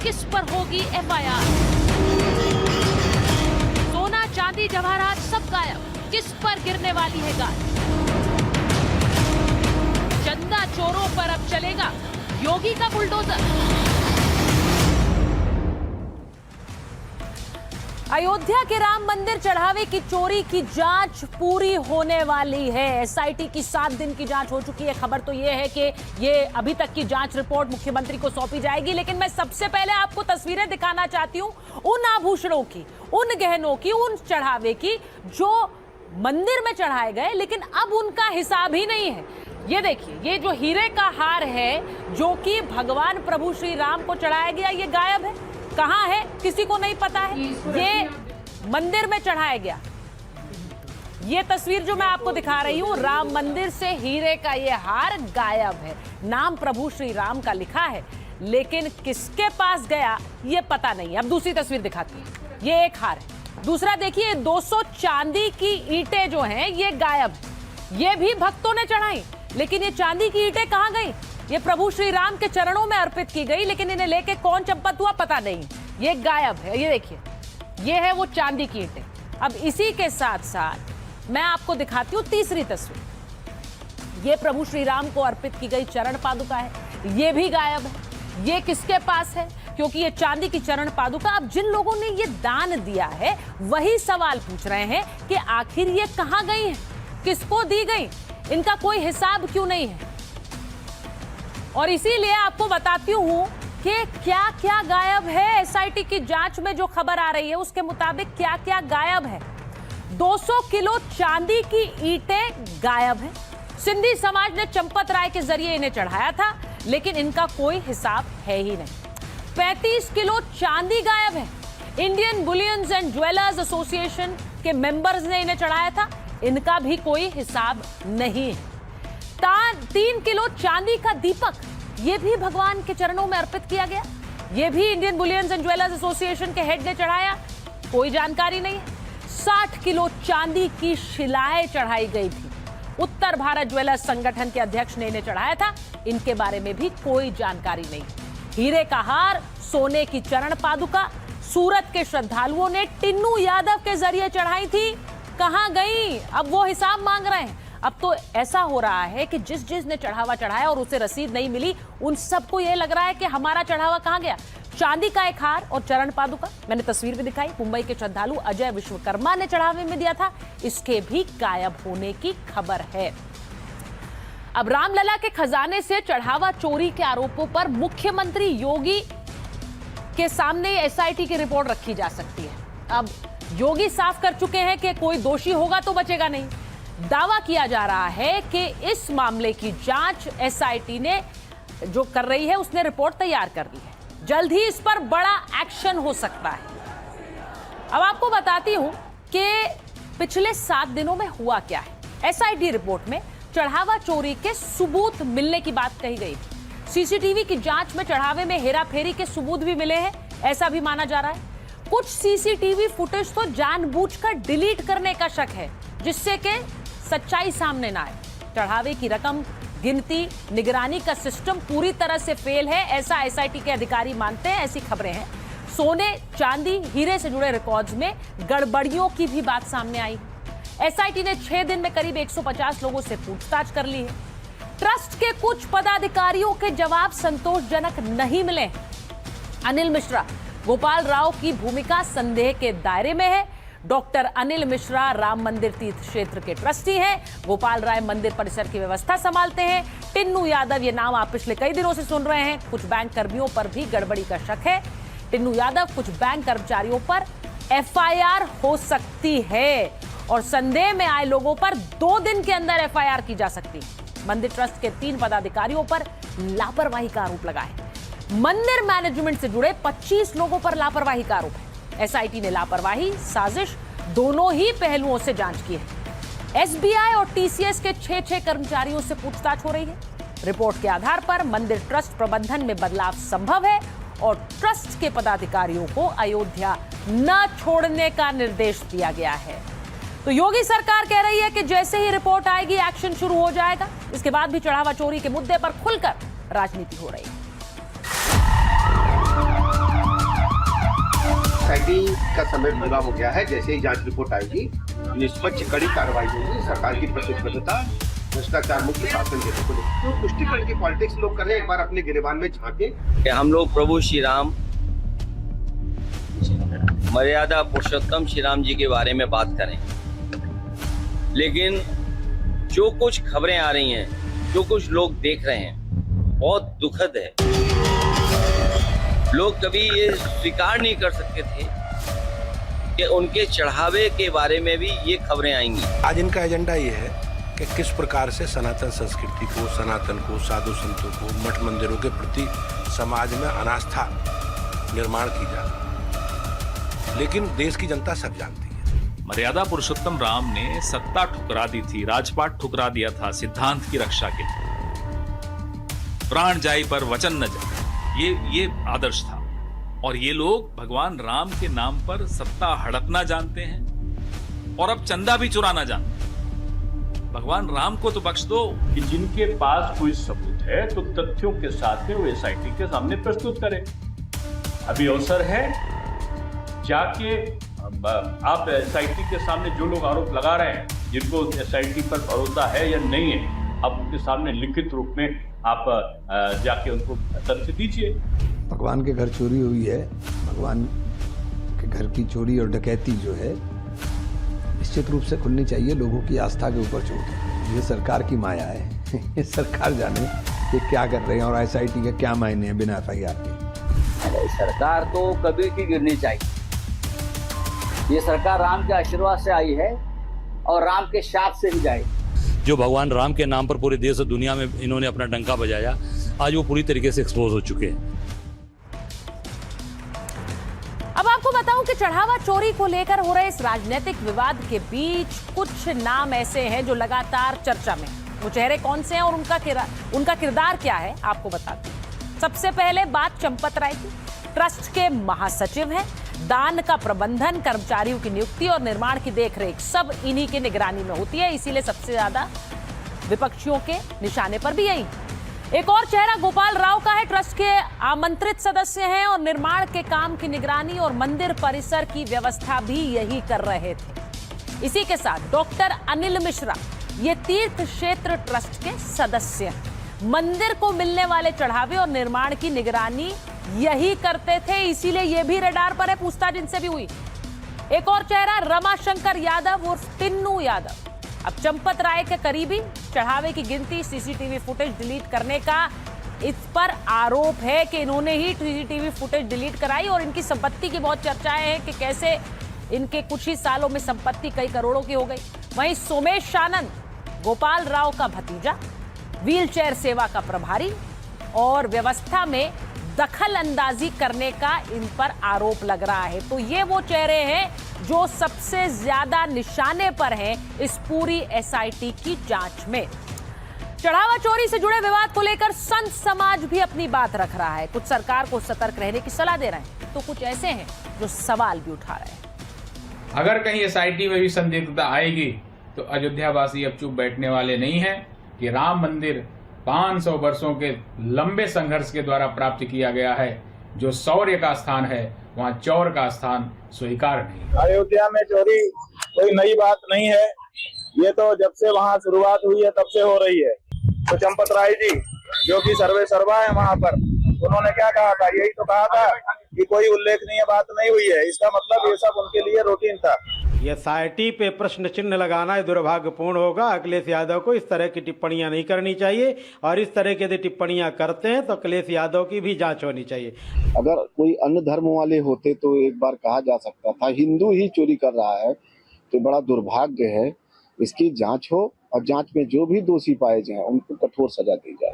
किस पर होगी एफआईआर? सोना चांदी जवाहरात सब गायब, किस पर गिरने वाली है गाज? चंदा चोरों पर अब चलेगा योगी का बुलडोजर। अयोध्या के राम मंदिर चढ़ावे की चोरी की जांच पूरी होने वाली है। एसआईटी की 7 दिन की जांच हो चुकी है। खबर तो यह है कि ये अभी तक की जांच रिपोर्ट मुख्यमंत्री को सौंपी जाएगी, लेकिन मैं सबसे पहले आपको तस्वीरें दिखाना चाहती हूं उन आभूषणों की, उन गहनों की, उन चढ़ावे की जो मंदिर में चढ़ाए गए लेकिन अब उनका हिसाब ही नहीं है। ये देखिए, ये जो हीरे का हार है जो कि भगवान प्रभु श्री राम को चढ़ाया गया, ये गायब है। कहां है किसी को नहीं पता है। ये मंदिर में चढ़ाया गया। ये तस्वीर जो मैं आपको दिखा रही हूं, राम मंदिर से हीरे का ये हार गायब है। नाम प्रभु श्री राम का लिखा है, लेकिन किसके पास गया ये पता नहीं। अब दूसरी तस्वीर दिखाती हूं। ये एक हार है। दूसरा देखिए, 200 चांदी की ईंटें जो हैं ये गायब है। ये भी भक्तों ने चढ़ाई, लेकिन ये चांदी की ईंटें कहां गई? ये प्रभु श्री राम के चरणों में अर्पित की गई, लेकिन इन्हें लेके कौन चंपत हुआ पता नहीं। ये गायब है। ये देखिए, ये है वो चांदी की ईंटें। अब इसी के साथ साथ मैं आपको दिखाती हूं तीसरी तस्वीर। ये प्रभु श्री राम को अर्पित की गई चरण पादुका है, ये भी गायब है। ये किसके पास है? क्योंकि ये चांदी की चरण पादुका, अब जिन लोगों ने ये दान दिया है वही सवाल पूछ रहे हैं कि आखिर ये कहां गई है, किसको दी गई, इनका कोई हिसाब क्यों नहीं है। और इसीलिए आपको बताती हूं कि क्या क्या गायब है। एसआईटी की जांच में जो खबर आ रही है उसके मुताबिक क्या क्या गायब है। 200 किलो चांदी की ईंटें गायब हैं। सिंधी समाज ने चंपत राय के जरिए इन्हें चढ़ाया था, लेकिन इनका कोई हिसाब है ही नहीं। 35 किलो चांदी गायब है। Indian bullions and jewellers association के मेंबर्स ने इन्हें चढ़ाया था, इनका भी कोई हिसाब नहीं है। 3 किलो चांदी का दीपक, ये भी भगवान के चरणों में अर्पित किया गया, ये भी Indian bullions and jewellers association के हेड ने चढ़ाया, कोई जानकारी नहीं है। 60 किलो चांदी की शिलाएं चढ़ाई गई थी। उत्तर भारत ज्वेलर्स संगठन के अध्यक्ष ने इन्हें चढ़ाया था, इनके बारे में भी कोई जानकारी नहीं। हीरे का हार, सोने की चरण पादुका सूरत के श्रद्धालुओं ने टिन्नू यादव के जरिए चढ़ाई थी, कहां गई? अब वो हिसाब मांग रहे हैं। अब तो ऐसा हो रहा है कि जिसने चढ़ावा चढ़ाया और उसे रसीद नहीं मिली, उन सबको यह लग रहा है कि हमारा चढ़ावा कहां गया। चांदी का एक हार और चरण पादुका, मैंने तस्वीर भी दिखाई, मुंबई के श्रद्धालु अजय विश्वकर्मा ने चढ़ावे में दिया था, इसके भी गायब होने की खबर है। अब रामलला के खजाने से चढ़ावा चोरी के आरोपों पर मुख्यमंत्री योगी के सामने एसआईटी की रिपोर्ट रखी जा सकती है। अब योगी साफ कर चुके हैं कि कोई दोषी होगा तो बचेगा नहीं। दावा किया जा रहा है कि इस मामले की जांच एसआईटी ने जो कर रही है, उसने रिपोर्ट तैयार कर ली है। जल्द ही इस पर बड़ा एक्शन हो सकता है। अब आपको बताती हूं कि पिछले 7 दिनों में हुआ क्या है। एसआईटी रिपोर्ट में चढ़ावा चोरी के सबूत मिलने की बात कही गई। सीसीटीवी की जांच में चढ़ावे में हेराफेरी के सबूत भी मिले हैं, ऐसा भी माना जा रहा है। कुछ सीसीटीवी फुटेज तो जानबूझकर डिलीट करने का शक है, जिससे कि सच्चाई सामने ना आए। चढ़ावे की रकम, गिनती, निगरानी का सिस्टम पूरी तरह से फेल है, ऐसा एसआईटी के अधिकारी मानते हैं। ऐसी खबरें हैं। सोने, चांदी, हीरे से जुड़े रिकॉर्ड्स में गड़बड़ियों की भी बात सामने आई। एसआईटी ने 6 दिन में करीब 150 लोगों से पूछताछ कर ली है। ट्रस्ट के कुछ पदाधिकारियों के जवाब संतोषजनक नहीं मिले। अनिल मिश्रा, गोपाल राव की भूमिका संदेह के दायरे में है। डॉक्टर अनिल मिश्रा राम मंदिर तीर्थ क्षेत्र के ट्रस्टी हैं। गोपाल राय मंदिर परिसर की व्यवस्था संभालते हैं। टिन्नू यादव, ये नाम आप पिछले कई दिनों से सुन रहे हैं। कुछ बैंक कर्मियों पर भी गड़बड़ी का शक है। टिन्नू यादव, कुछ बैंक कर्मचारियों पर एफआईआर हो सकती है और संदेह में आए लोगों पर 2 दिन के अंदर एफआईआर की जा सकती है। मंदिर ट्रस्ट के 3 पदाधिकारियों पर लापरवाही का आरोप लगा है। मंदिर मैनेजमेंट से जुड़े 25 लोगों पर लापरवाही का आरोप है। एसआईटी ने लापरवाही, साजिश, दोनों ही पहलुओं से जांच की है। एसबीआई और टीसीएस के 6 कर्मचारियों से पूछताछ हो रही है। रिपोर्ट के आधार पर मंदिर ट्रस्ट प्रबंधन में बदलाव संभव है और ट्रस्ट के पदाधिकारियों को अयोध्या न छोड़ने का निर्देश दिया गया है। तो योगी सरकार कह रही है कि जैसे ही रिपोर्ट आएगी एक्शन शुरू हो जाएगा। इसके बाद भी चढ़ावा चोरी के मुद्दे पर खुलकर राजनीति हो रही है। एसआईटी का समय पूरा हो गया है। जैसे ही जांच रिपोर्ट आएगी निष्पक्ष कड़ी कार्रवाई होगी। सरकार की प्रतिबद्धता भ्रष्टाचार मुक्त शासन देने को लेकर तो तुष्टिकरण की पॉलिटिक्स लोग कर रहे हैं। एक बार अपने गिरेबान में झांके। हम लोग प्रभु श्री राम मर्यादा पुरुषोत्तम श्री राम जी के बारे में बात करें, लेकिन जो कुछ खबरें आ रही हैं, जो कुछ लोग देख रहे हैं, बहुत दुखद है। लोग कभी ये स्वीकार नहीं कर सकते थे कि उनके चढ़ावे के बारे में भी ये खबरें आएंगी। आज इनका एजेंडा ये है कि किस प्रकार से सनातन संस्कृति को, सनातन को, साधु संतों को, मठ मंदिरों के प्रति समाज में अनास्था निर्माण की जाए। लेकिन देश की जनता सब जानती है। मर्यादा पुरुषोत्तम राम ने सत्ता ठुकरा दी थी, राजपाट ठुकरा दिया था सिद्धांत की रक्षा के लिए। प्राण जाए पर वचन न जाए, ये आदर्श था। और ये लोग भगवान राम के नाम पर सत्ता हड़पना जानते हैं और अब चंदा भी चुराना जानते हैं। भगवान राम को तो बख्श दो कि जिनके पास कोई सबूत है तो तथ्यों के साथ में वो एसआईटी के सामने प्रस्तुत करें। अभी अवसर है, जाके आप एसआईटी के सामने जो लोग आरोप लगा रहे हैं, जिनको एसआईटी पर भरोसा है या नहीं है, आप उनके सामने लिखित रूप में आप जाके उनको तथ्य दीजिए। भगवान के घर चोरी हुई है, भगवान के घर की चोरी और डकैती जो है निश्चित रूप से खुलनी चाहिए। लोगों की आस्था के ऊपर चोट है। ये सरकार की माया है। ये सरकार जाने ये क्या कर रहे हैं और एसआईटी के क्या मायने हैं बिना एफआईआर के। सरकार तो कभी की गिरनी चाहिए। ये सरकार राम के आशीर्वाद से आई है और राम के शाप से ही जाएगी। जो भगवान राम के नाम पर पूरे देश और दुनिया में इन्होंने अपना डंका बजाया, आज वो पूरी तरीके से एक्सपोज हो चुके हैं। अब आपको बताऊं कि चढ़ावा चोरी को लेकर हो रहे इस राजनीतिक विवाद के बीच कुछ नाम ऐसे हैं जो लगातार चर्चा में। वो चेहरे कौन से हैं और उनका किरदार क्या है, आपको बताते हैं। सबसे पहले बात चंपत राय की। ट्रस्ट के महासचिव हैं। दान का प्रबंधन, कर्मचारियों की नियुक्ति और निर्माण की देखरेख सब इन्हीं की निगरानी में होती है। इसीलिए सबसे ज्यादा विपक्षियों के निशाने पर भी यही। एक और चेहरा गोपाल राव का है। ट्रस्ट के आमंत्रित सदस्य हैं और निर्माण के काम की निगरानी और मंदिर परिसर की व्यवस्था भी यही कर रहे थे। इसी के साथ डॉक्टर अनिल मिश्रा, ये तीर्थ क्षेत्र ट्रस्ट के सदस्य हैं। मंदिर को मिलने वाले चढ़ावे और निर्माण की निगरानी यही करते थे, इसीलिए ये भी रडार पर है। पूछताछ इनसे भी हुई। एक और चेहरा रमाशंकर यादव उर्फ टिन्नू यादव। अब चंपत राय के करीबी, चढ़ावे की गिनती, सीसीटीवी फुटेज डिलीट करने का इस पर आरोप है कि इन्होंने ही सीसीटीवी फुटेज डिलीट कराई और इनकी संपत्ति की बहुत चर्चाएं हैं कि कैसे इनके कुछ ही सालों में संपत्ति कई करोड़ों की हो गई। वहीं सोमेश सानंद, गोपाल राव का भतीजा, व्हीलचेयर सेवा का प्रभारी और व्यवस्था में दखल अंदाजी करने का इन पर आरोप लग रहा है। तो ये वो चेहरे हैं जो सबसे ज्यादा निशाने पर हैं इस पूरी एसआईटी की जांच में। चढ़ावा चोरी से जुड़े विवाद को लेकर संत समाज भी अपनी बात रख रहा है। कुछ सरकार को सतर्क रहने की सलाह दे रहे हैं, तो कुछ ऐसे हैं जो सवाल भी उठा रहे हैं। अगर कहीं एसआईटी में भी संदिग्धता आएगी तो अयोध्यावासी अब चुप बैठने वाले नहीं हैं कि राम मंदिर 500 वर्षों के लंबे संघर्ष के द्वारा प्राप्त किया गया है। जो शौर्य का स्थान है, वहाँ चौर का स्थान स्वीकार नहीं। अयोध्या में चोरी कोई नई बात नहीं है। ये तो जब से वहाँ शुरुआत हुई है तब से हो रही है। तो चंपत राय जी जो कि सर्वे सर्वा है वहाँ पर, उन्होंने क्या कहा था? यही तो कहा था कि कोई उल्लेखनीय बात नहीं हुई है। इसका मतलब ये सब उनके लिए रूटीन था। ये एसआईटी पे प्रश्न चिन्ह लगाना दुर्भाग्यपूर्ण होगा। अखिलेश यादव को इस तरह की टिप्पणियां नहीं करनी चाहिए और इस तरह की यदि टिप्पणियां करते हैं तो अखिलेश यादव की भी जांच होनी चाहिए। अगर कोई अन्य धर्म वाले होते तो एक बार कहा जा सकता था। हिंदू ही चोरी कर रहा है तो बड़ा दुर्भाग्य है। इसकी जांच हो और जांच में जो भी दोषी पाए जाएं उनको कठोर सजा दी जाए।